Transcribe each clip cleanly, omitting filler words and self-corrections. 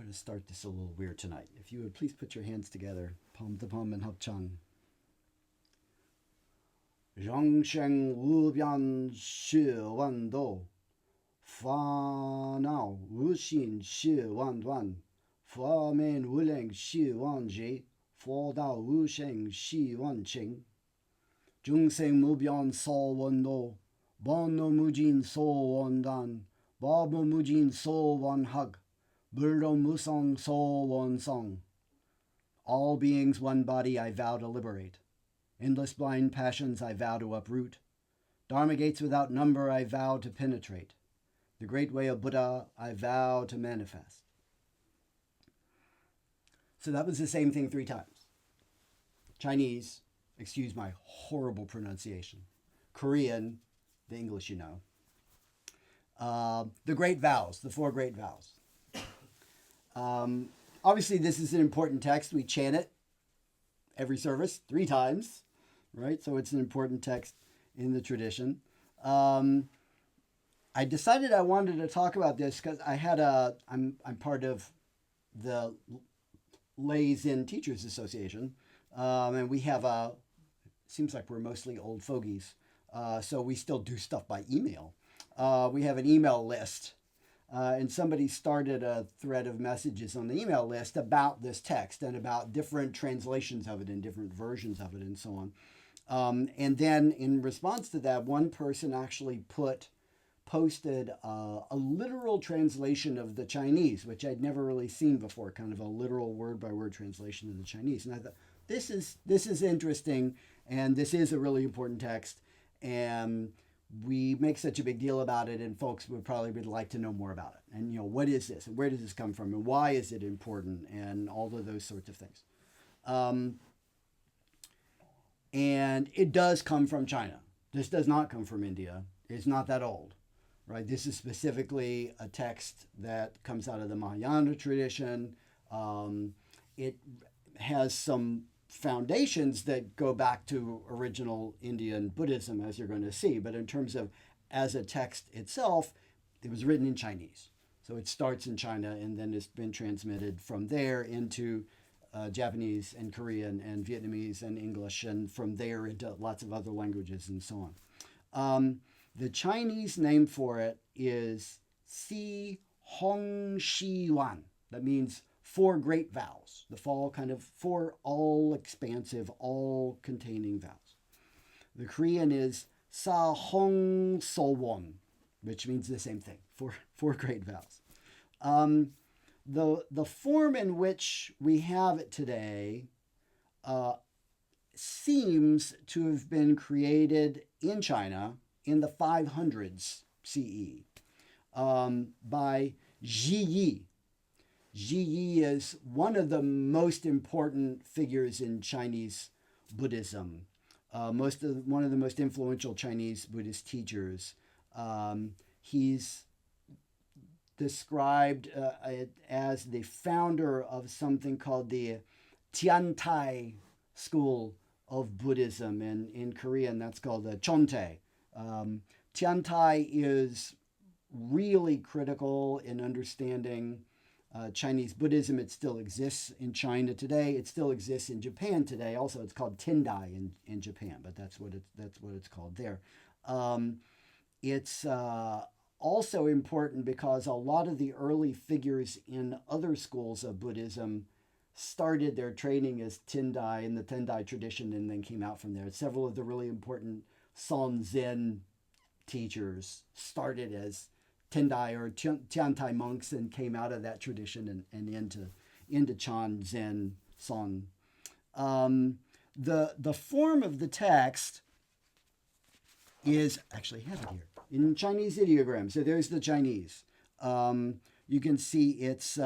going to start this a little weird tonight. If you would please put your hands together, palm to palm and 합창. Zhongsheng wubian shi wan do, fa nao wuxin shi wan duan, fa men wuleng shi wan ji, fa dao wusheng shi wan qing. Zhongsheng mubian so wan do, ban no mujin so wan dan, ba mo mujin so wan hug. Burdo musong so won song. All beings one body I vow to liberate. Endless blind passions I vow to uproot. Dharma gates without number I vow to penetrate. The great way of Buddha I vow to manifest. So that was the same thing 3 times. Chinese, excuse my horrible pronunciation. Korean, the English you know. The great vows, the 4 great vows. Obviously, this is an important text. We chant it every service 3 times, right? So it's an important text in the tradition. I decided I wanted to talk about this because I'm part of the Lay Zen Teachers Association, and we have seems like we're mostly old fogies, so we still do stuff by email. We have an email list. And somebody started a thread of messages on the email list about this text and about different translations of it and different versions of it and so on. And then in response to that, one person actually posted a literal translation of the Chinese, which I'd never really seen before, kind of a literal word-by-word translation of the Chinese. And I thought, this is interesting, and this is a really important text, and we make such a big deal about it, and folks would like to know more about it. And, what is this? And where does this come from? And why is it important? And all of those sorts of things. And it does come from China. This does not come from India. It's not that old, right? This is specifically a text that comes out of the Mahayana tradition. It has some foundations that go back to original Indian Buddhism, as you're going to see. But in terms of as a text itself, it was written in Chinese. So it starts in China and then it's been transmitted from there into Japanese and Korean and Vietnamese and English, and from there into lots of other languages and so on. The Chinese name for it is Si Hong Shi Wan. That means 4 great vows. The fall kind of 4 all-expansive, all-containing vows. The Korean is Sa Hong So Won, which means the same thing, 4 great vows. The form in which we have it today seems to have been created in China in the 500s CE by Zhi Yi. Zhi Yi is one of the most important figures in Chinese Buddhism, one of the most influential Chinese Buddhist teachers. He's described as the founder of something called the Tiantai school of Buddhism, and in Korean that's called the Chontae. Tiantai is really critical in understanding Chinese Buddhism. It still exists in China today. It still exists in Japan today. Also, it's called Tendai in Japan, but that's what it's called there. It's also important because a lot of the early figures in other schools of Buddhism started their training as Tendai in the Tendai tradition and then came out from there. Several of the really important San Zen teachers started as Tendai or Tiantai monks and came out of that tradition and into Chan Zen San. The form of the text is actually have it here in Chinese ideograms. So there's the Chinese. You can see it's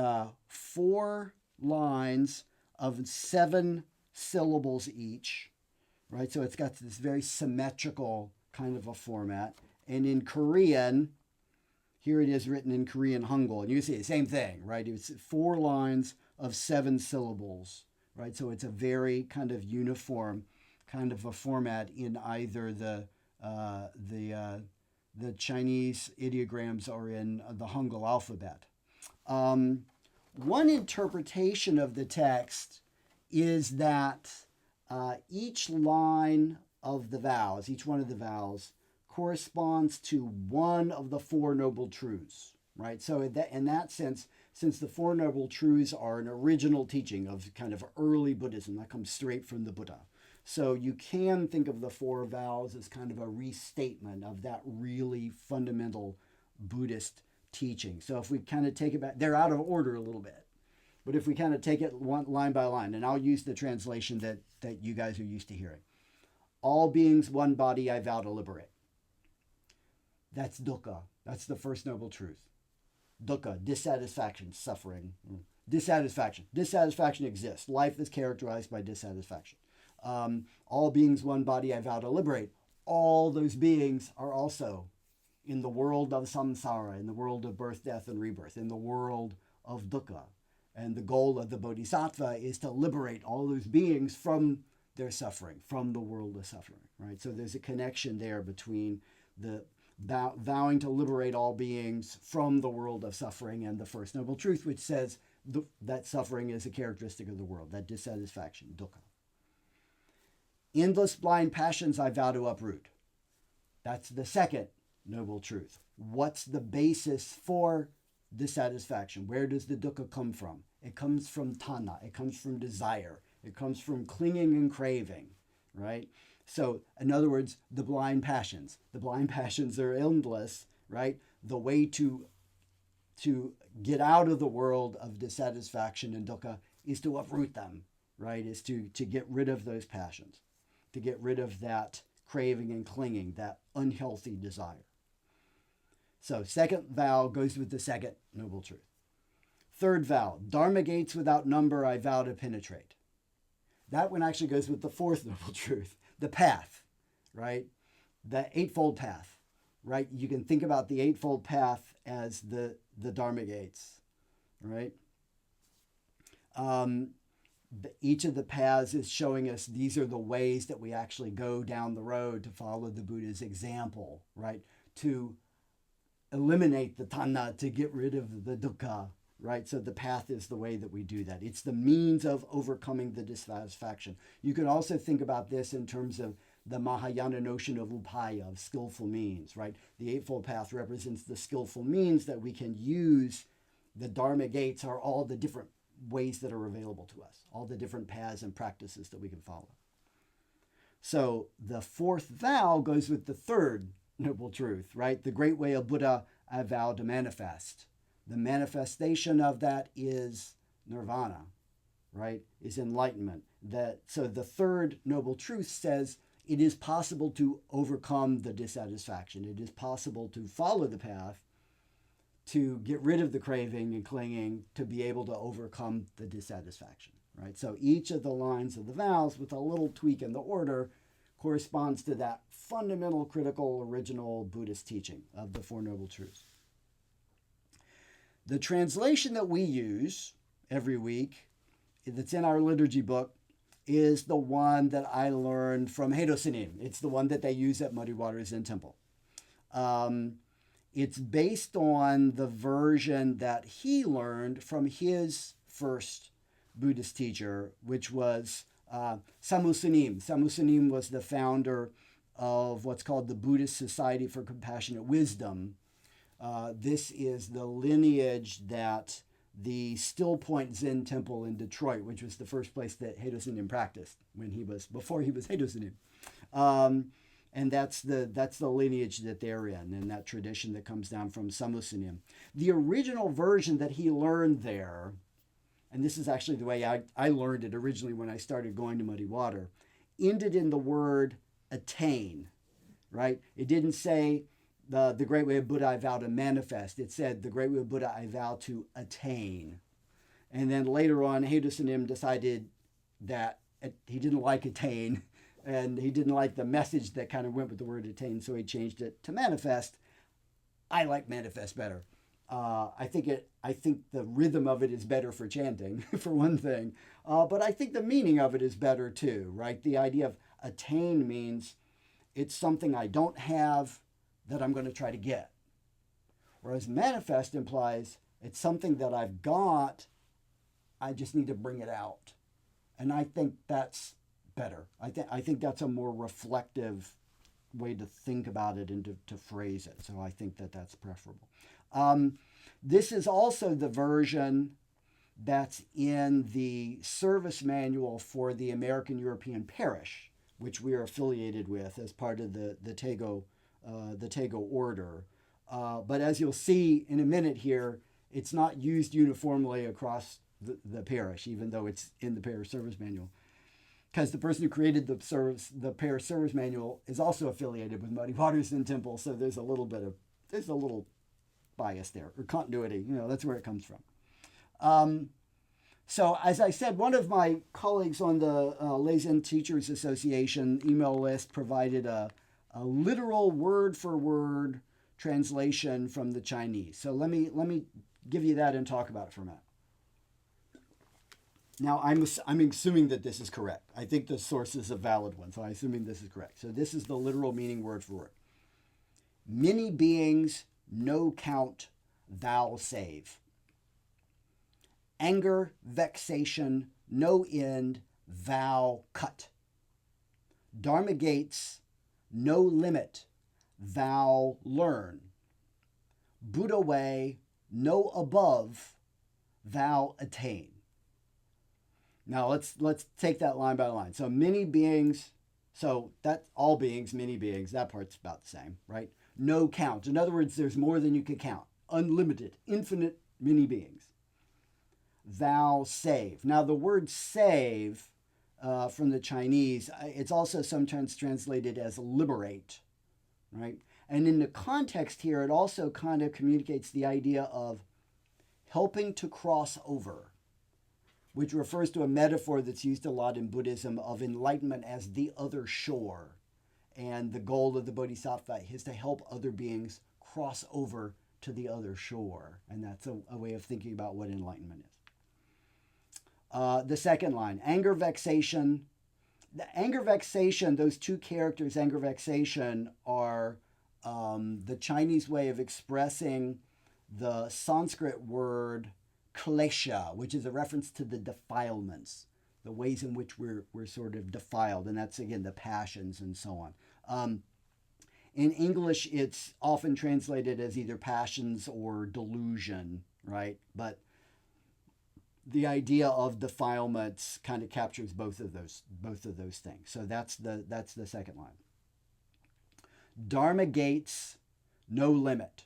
4 lines of 7 syllables each, right? So it's got this very symmetrical kind of a format. And in Korean, here it is written in Korean Hangul. And you can see the same thing, right? It's 4 lines of 7 syllables, right? So it's a very kind of uniform kind of a format in either the Chinese ideograms or in the Hangul alphabet. one interpretation of the text is that each line of the vows, each one of the vows, corresponds to one of the Four Noble Truths, right? So in that sense, since the Four Noble Truths are an original teaching of kind of early Buddhism that comes straight from the Buddha, so you can think of the four vows as kind of a restatement of that really fundamental Buddhist teaching. So if we kind of take it back, they're out of order a little bit, but if we kind of take it line by line, and I'll use the translation that you guys are used to hearing. All beings, one body, I vow to liberate. That's dukkha. That's the first noble truth. Dukkha, dissatisfaction, suffering. Dissatisfaction. Dissatisfaction exists. Life is characterized by dissatisfaction. All beings, one body, I vow to liberate. All those beings are also in the world of samsara, in the world of birth, death, and rebirth, in the world of dukkha. And the goal of the bodhisattva is to liberate all those beings from their suffering, from the world of suffering, right? So there's a connection there between the vowing to liberate all beings from the world of suffering and the first noble truth, which says that suffering is a characteristic of the world, that dissatisfaction, dukkha. Endless blind passions I vow to uproot. That's the second noble truth. What's the basis for dissatisfaction? Where does the dukkha come from? It comes from tanha. It comes from desire. It comes from clinging and craving, right? So, in other words, the blind passions. The blind passions are endless, right? The way to get out of the world of dissatisfaction and dukkha is to uproot them, right? Is to get rid of those passions, to get rid of that craving and clinging, that unhealthy desire. So, second vow goes with the second noble truth. Third vow, dharma gates without number I vow to penetrate. That one actually goes with the fourth noble truth, the path, right? The eightfold path, right? You can think about the eightfold path as the dharma gates, right? Each of the paths is showing us these are the ways that we actually go down the road to follow the Buddha's example, right? To eliminate the tanha, to get rid of the dukkha, right? So the path is the way that we do that. It's the means of overcoming the dissatisfaction. You can also think about this in terms of the Mahayana notion of upaya, of skillful means, right? The Eightfold Path represents the skillful means that we can use. The Dharma gates are all the different ways that are available to us, all the different paths and practices that we can follow. So the fourth vow goes with the third noble truth, right? The great way of Buddha I vow to manifest. The manifestation of that is nirvana, right? Is enlightenment. So the third noble truth says it is possible to overcome the dissatisfaction. It is possible to follow the path, to get rid of the craving and clinging, to be able to overcome the dissatisfaction, right? So each of the lines of the vows, with a little tweak in the order, corresponds to that fundamental, critical, original Buddhist teaching of the Four Noble Truths. The translation that we use every week, that's in our liturgy book, is the one that I learned from Heido Senim. It's the one that they use at Muddy Waters Zen Temple. It's based on the version that he learned from his first Buddhist teacher, which was Samu Sunim. Samu Sunim was the founder of what's called the Buddhist Society for Compassionate Wisdom. This is the lineage that the Still Point Zen Temple in Detroit, which was the first place that Heido Senim practiced before he was Heido Senim. And that's the lineage that they're in, and that tradition that comes down from Samu Sunim. The original version that he learned there, and this is actually the way I learned it originally when I started going to Muddy Water, ended in the word attain, right? It didn't say the great way of Buddha I vow to manifest. It said the great way of Buddha I vow to attain. And then later on, Heido Senim decided that he didn't like attain, and he didn't like the message that kind of went with the word attain, so he changed it to manifest. I like manifest better. I think the rhythm of it is better for chanting, for one thing. But I think the meaning of it is better too, right? The idea of attain means it's something I don't have that I'm going to try to get. Whereas manifest implies it's something that I've got I just need to bring it out. And I think that's better. I think that's a more reflective way to think about it and to phrase it. So I think that that's preferable. This is also the version that's in the service manual for the American European Parish, which we are affiliated with as part of the Tego order. But as you'll see in a minute here, it's not used uniformly across the parish, even though it's in the parish service manual. Because the person who created the parish service manual is also affiliated with Muddy Waters Zen Temple, so there's a little bias there, or continuity. That's where it comes from. So as I said, one of my colleagues on the Lay Zen Teachers Association email list provided a literal word-for-word translation from the Chinese. So let me give you that and talk about it for a minute. Now, I'm assuming that this is correct. I think the source is a valid one, so I'm assuming this is correct. So this is the literal meaning word for word. Many beings, no count, thou save. Anger, vexation, no end, thou cut. Dharma gates, no limit, thou learn. Buddha way, no above, thou attain. Now let's take that line by line. So many beings, so that's all beings, many beings, that part's about the same, right? No count. In other words, there's more than you could count. Unlimited, infinite, many beings. Thou save. Now the word save from the Chinese, it's also sometimes translated as liberate, right? And in the context here, it also kind of communicates the idea of helping to cross over, which refers to a metaphor that's used a lot in Buddhism of enlightenment as the other shore. And the goal of the Bodhisattva is to help other beings cross over to the other shore. And that's a way of thinking about what enlightenment is. The second line, anger, vexation. The anger, vexation, those two characters, anger, vexation, are the Chinese way of expressing the Sanskrit word klesha, which is a reference to the defilements, the ways in which we're sort of defiled. And that's, again, the passions and so on. In English, it's often translated as either passions or delusion, right? But the idea of defilements kind of captures both of those things. So that's the second line. Dharma gates, no limit,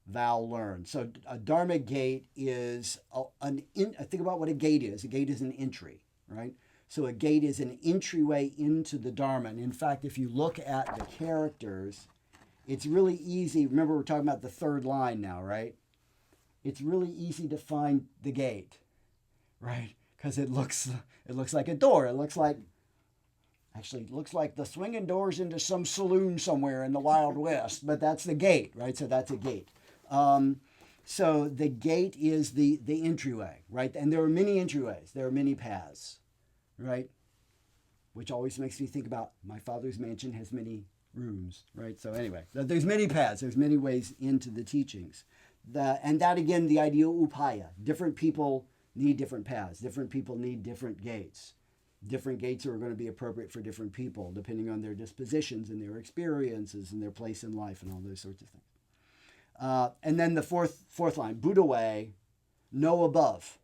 thou learn. So a Dharma gate is think about what a gate is. A gate is an entry, right? So a gate is an entryway into the Dharma. And in fact, if you look at the characters, it's really easy. Remember, we're talking about the third line now, right? It's really easy to find the gate, right? Because it looks like a door. It looks like the swinging doors into some saloon somewhere in the Wild West. But that's the gate, right? So that's a gate. So the gate is the entryway, right? And there are many entryways. There are many paths, right? Which always makes me think about my father's mansion has many rooms, right? So anyway, there's many paths. There's many ways into the teachings. And that, again, the idea of upaya. Different people need different paths. Different people need different gates. Different gates are going to be appropriate for different people, depending on their dispositions and their experiences and their place in life and all those sorts of things. And then the fourth line, Buddha way, no above.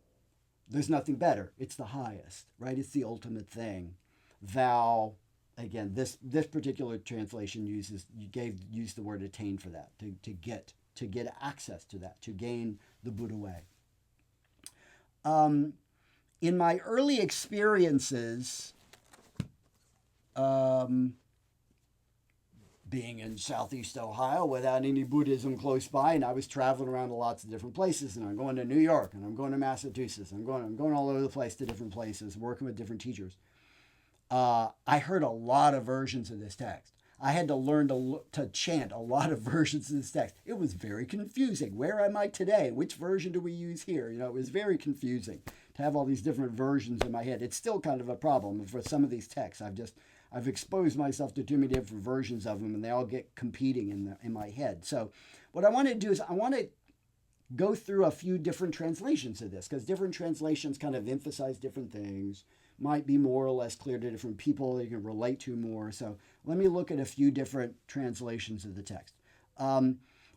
There's nothing better. It's the highest, right? It's the ultimate thing. Thou, again, this particular translation used the word attain for that, to get access to that, to gain the Buddha way. In my early experiences, being in Southeast Ohio without any Buddhism close by, and I was traveling around to lots of different places, and I'm going to New York, and I'm going to Massachusetts, I'm going all over the place to different places, working with different teachers. I heard a lot of versions of this text. I had to learn to chant a lot of versions of this text. It was very confusing. Where am I today? Which version do we use here? It was very confusing to have all these different versions in my head. It's still kind of a problem for some of these texts. I've exposed myself to too many different versions of them, and they all get competing in my head. So what I want to do is I want to go through a few different translations of this, because different translations kind of emphasize different things, might be more or less clear to different people they can relate to more. So let me look at a few different translations of the text.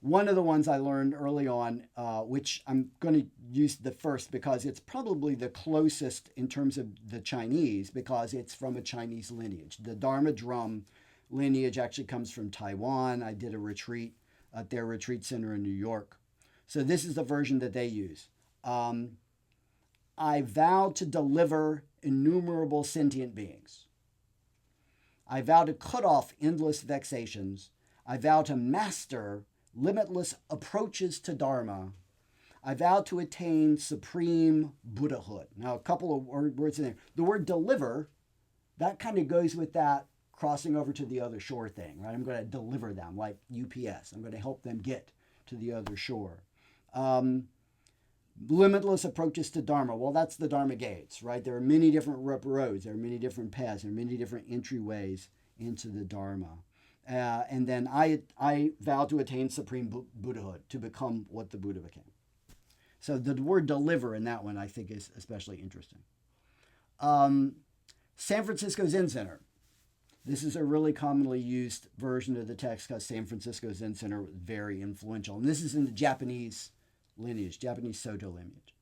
One of the ones I learned early on, which I'm going to use the first because it's probably the closest in terms of the Chinese, because it's from a Chinese lineage. The Dharma drum lineage actually comes from Taiwan. I did a retreat at their retreat center in New York. So this is the version that they use. I vow to deliver innumerable sentient beings. I vow to cut off endless vexations. I vow to master limitless approaches to dharma. I vow to attain supreme Buddhahood. Now, a couple of words in there. The word deliver, that kind of goes with that crossing over to the other shore thing, right? I'm going to deliver them like UPS. I'm going to help them get to the other shore. Limitless approaches to dharma. Well, that's the dharma gates, right? There are many different roads. There are many different paths. There are many different entryways into the dharma. And then I vow to attain supreme Buddhahood, to become what the Buddha became. So the word deliver in that one I think is especially interesting. San Francisco Zen Center. This is a really commonly used version of the text because San Francisco Zen Center was very influential. And this is in the Japanese lineage, Japanese Soto lineage.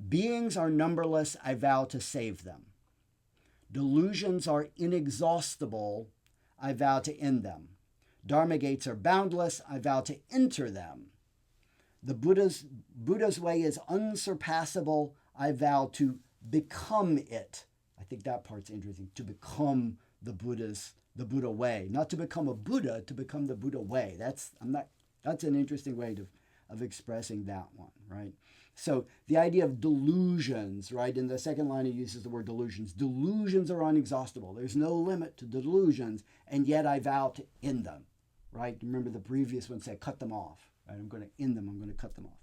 Beings are numberless, I vow to save them. Delusions are inexhaustible, I vow to end them. Dharma gates are boundless, I vow to enter them. The Buddha's way is unsurpassable, I vow to become it. I think that part's interesting, to become the Buddha way. Not to become a Buddha, to become the Buddha way. That's an interesting way of expressing that one, right? So the idea of delusions, right? In the second line, he uses the word delusions. Delusions are inexhaustible. There's no limit to the delusions, and yet I vow to end them, right? Remember the previous one said, cut them off, right? I'm going to end them. I'm going to cut them off.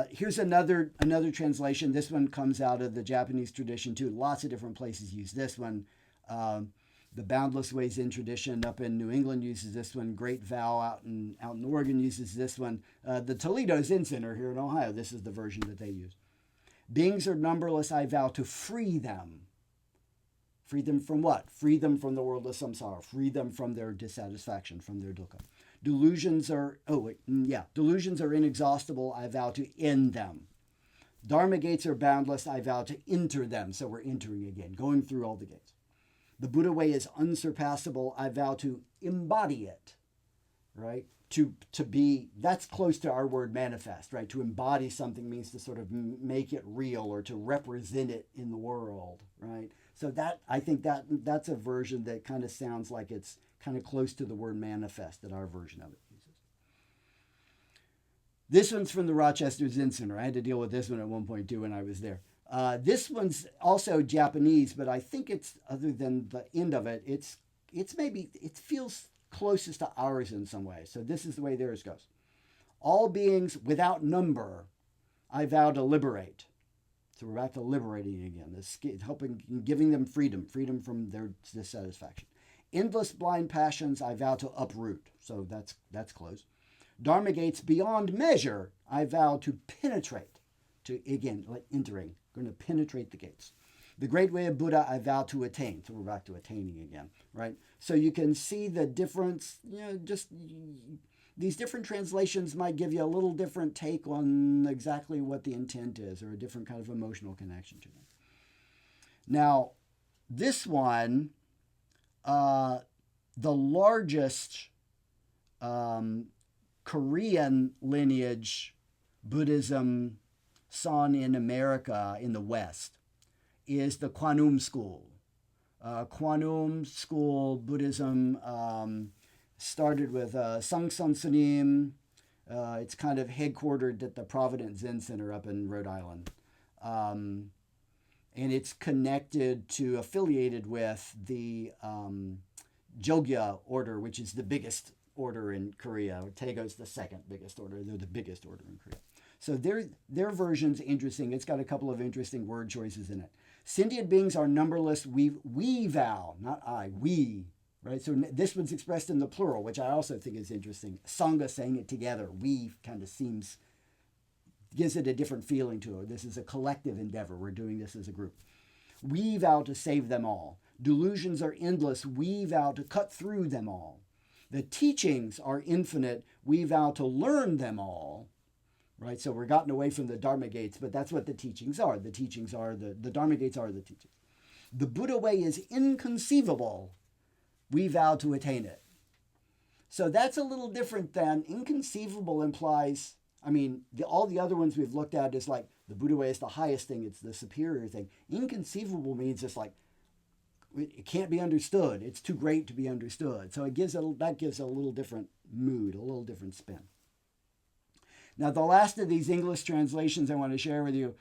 Here's another translation. This one comes out of the Japanese tradition too. Lots of different places use this one. The Boundless Way Zen tradition up in New England uses this one. Great Vow out in Oregon uses this one. The Toledo Zen Center here in Ohio, this is the version that they use. Beings are numberless, I vow to free them. Free them from what? Free them from the world of samsara. Free them from their dissatisfaction, from their dukkha. Delusions are inexhaustible, I vow to end them. Dharma gates are boundless, I vow to enter them. So we're entering again, going through all the gates. The Buddha way is unsurpassable. I vow to embody it, right? To be, that's close to our word manifest, right? To embody something means to sort of make it real or to represent it in the world, right? So that, I think that's a version that kind of sounds like it's kind of close to the word manifest that our version of it uses. This one's from the Rochester Zen Center. I had to deal with this one at one point too when I was there. This one's also Japanese, but I think it's, other than the end of it, it's maybe, it feels closest to ours in some way. So this is the way theirs goes. All beings without number, I vow to liberate. So we're back to liberating again. This helping, giving them freedom from their dissatisfaction. Endless blind passions, I vow to uproot. So that's close. Dharma gates beyond measure, I vow to penetrate. To, again, like entering, going to penetrate the gates. The great way of Buddha, I vow to attain. So we're back to attaining again, right? So you can see the difference, just these different translations might give you a little different take on exactly what the intent is, or a different kind of emotional connection to them. Now, this one, the largest Korean lineage Buddhism San in America, in the West, is the Kwanum school. Kwanum school Buddhism started with Sangsan Sunim. It's kind of headquartered at the Providence Zen Center up in Rhode Island. And it's connected to, affiliated with the Jogya order, which is the biggest order in Korea. Taego's the second biggest order. They're the biggest order in Korea. So their version's interesting. It's got a couple of interesting word choices in it. Sentient beings are numberless. We vow, not I, we, right? So this one's expressed in the plural, which I also think is interesting. Sangha saying it together. We kind of gives it a different feeling to it. This is a collective endeavor. We're doing this as a group. We vow to save them all. Delusions are endless. We vow to cut through them all. The teachings are infinite. We vow to learn them all. Right? So we're gotten away from the Dharma gates, but that's what the teachings are. The Dharma gates are the teachings. The Buddha way is inconceivable. We vow to attain it. So that's a little different than inconceivable implies, all the other ones we've looked at is like the Buddha way is the highest thing. It's the superior thing. Inconceivable means it's like, it can't be understood. It's too great to be understood. So that gives a little different mood, a little different spin. Now, the last of these English translations I want to share with you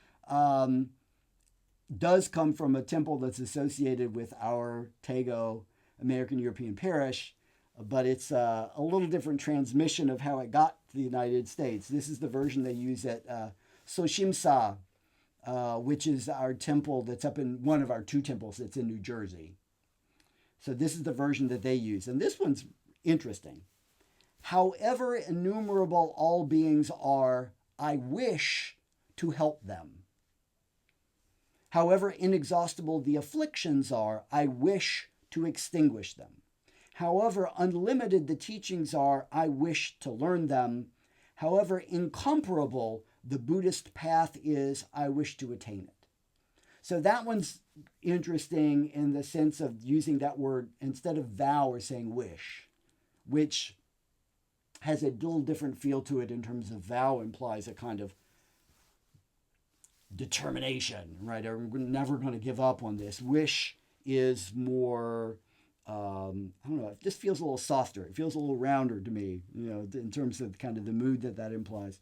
does come from a temple that's associated with our Tego American European Parish, but it's a little different transmission of how it got to the United States. This is the version they use at Soshimsa, which is our temple that's up in one of our two temples that's in New Jersey. So this is the version that they use. And this one's interesting. However innumerable all beings are, I wish to help them. However inexhaustible the afflictions are, I wish to extinguish them. However unlimited the teachings are, I wish to learn them. However incomparable the Buddhist path is, I wish to attain it. So that one's interesting in the sense of using that word instead of vow or saying wish, which has a little different feel to it in terms of vow implies a kind of determination, right? We're never going to give up on this. Wish is more, I don't know, it just feels a little softer. It feels a little rounder to me, in terms of kind of the mood that implies.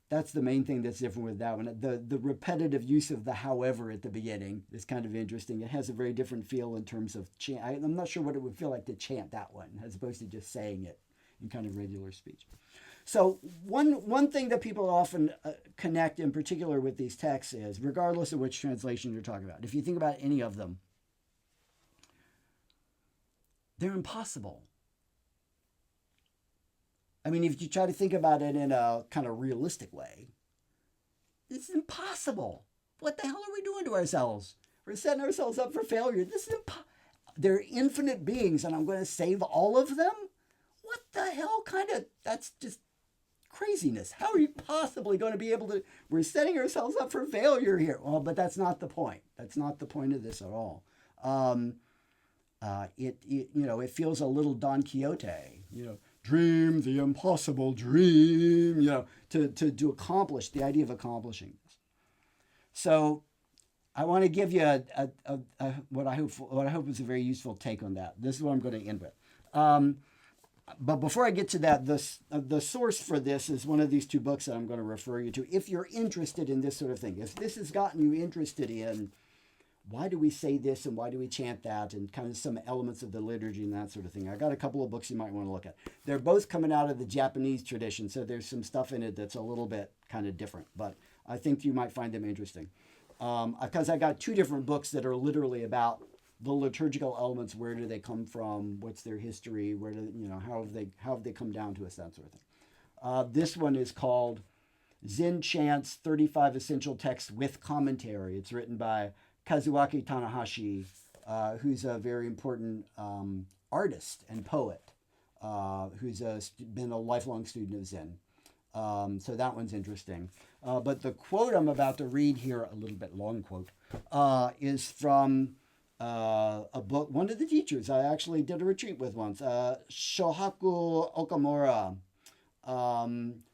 That's the main thing that's different with that one. The repetitive use of the however at the beginning is kind of interesting. It has a very different feel in terms of chant. I'm not sure what it would feel like to chant that one as opposed to just saying it in kind of regular speech. So one thing that people often connect in particular with these texts is, regardless of which translation you're talking about, if you think about any of them, they're impossible. If you try to think about it in a kind of realistic way, it's impossible. What the hell are we doing to ourselves? We're setting ourselves up for failure. They're infinite beings, and I'm going to save all of them? What the hell that's just craziness. How are you possibly going to be able to, we're setting ourselves up for failure here. Well, but that's not the point. That's not the point of this at all. It feels a little Don Quixote, dream the impossible dream, to accomplish the idea of accomplishing this. So I want to give you what I hope is a very useful take on that. This is what I'm going to end with. But before I get to that, the source for this is one of these two books that I'm going to refer you to. If you're interested in this sort of thing, if this has gotten you interested in why do we say this and why do we chant that and kind of some elements of the liturgy and that sort of thing, I got a couple of books you might want to look at. They're both coming out of the Japanese tradition, so there's some stuff in it that's a little bit kind of different, but I think you might find them interesting. Because I got two different books that are literally about the liturgical elements. Where do they come from? What's their history? How have they come down to us? That sort of thing. This one is called Zen Chants 35 Essential Texts with Commentary. It's written by Kazuaki Tanahashi, who's a very important artist and poet, who's been a lifelong student of Zen. So that one's interesting. But the quote I'm about to read here, a little bit long quote, is from a book, one of the teachers I actually did a retreat with once, Shohaku Okamura,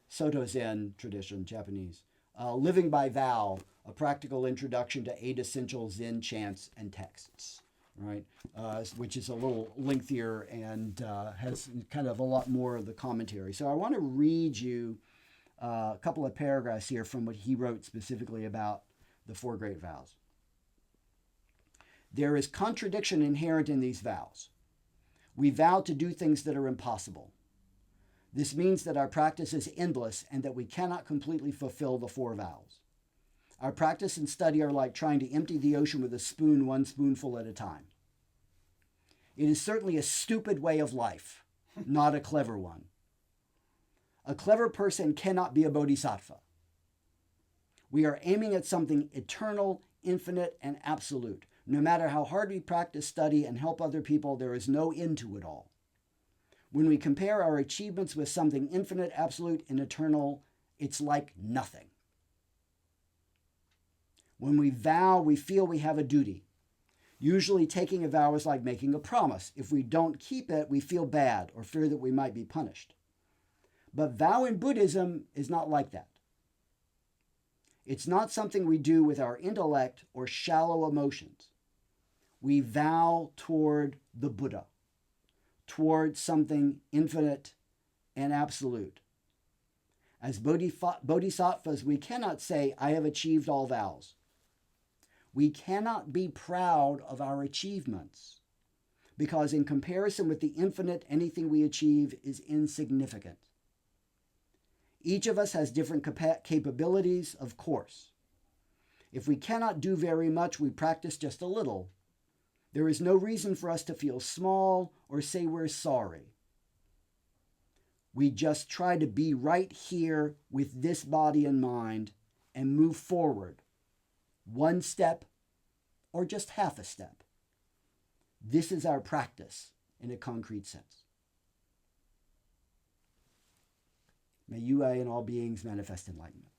Soto Zen tradition, Japanese. Living by Vow, a practical introduction to 8 essential Zen chants and texts, right? Which is a little lengthier and has kind of a lot more of the commentary. So I want to read you a couple of paragraphs here from what he wrote specifically about the 4 great vows. There is contradiction inherent in these vows. We vow to do things that are impossible. This means that our practice is endless and that we cannot completely fulfill the 4 vows. Our practice and study are like trying to empty the ocean with a spoon, one spoonful at a time. It is certainly a stupid way of life, not a clever one. A clever person cannot be a bodhisattva. We are aiming at something eternal, infinite, and absolute. No matter how hard we practice, study, and help other people, there is no end to it all. When we compare our achievements with something infinite, absolute, and eternal, it's like nothing. When we vow, we feel we have a duty. Usually taking a vow is like making a promise. If we don't keep it, we feel bad or fear that we might be punished. But vow in Buddhism is not like that. It's not something we do with our intellect or shallow emotions. We vow toward the Buddha, toward something infinite and absolute. As bodhisattvas, we cannot say, I have achieved all vows. We cannot be proud of our achievements because in comparison with the infinite, anything we achieve is insignificant. Each of us has different capabilities, of course. If we cannot do very much, we practice just a little. There is no reason for us to feel small or say we're sorry. We just try to be right here with this body and mind and move forward, one step or just half a step. This is our practice in a concrete sense. May you and all beings manifest enlightenment.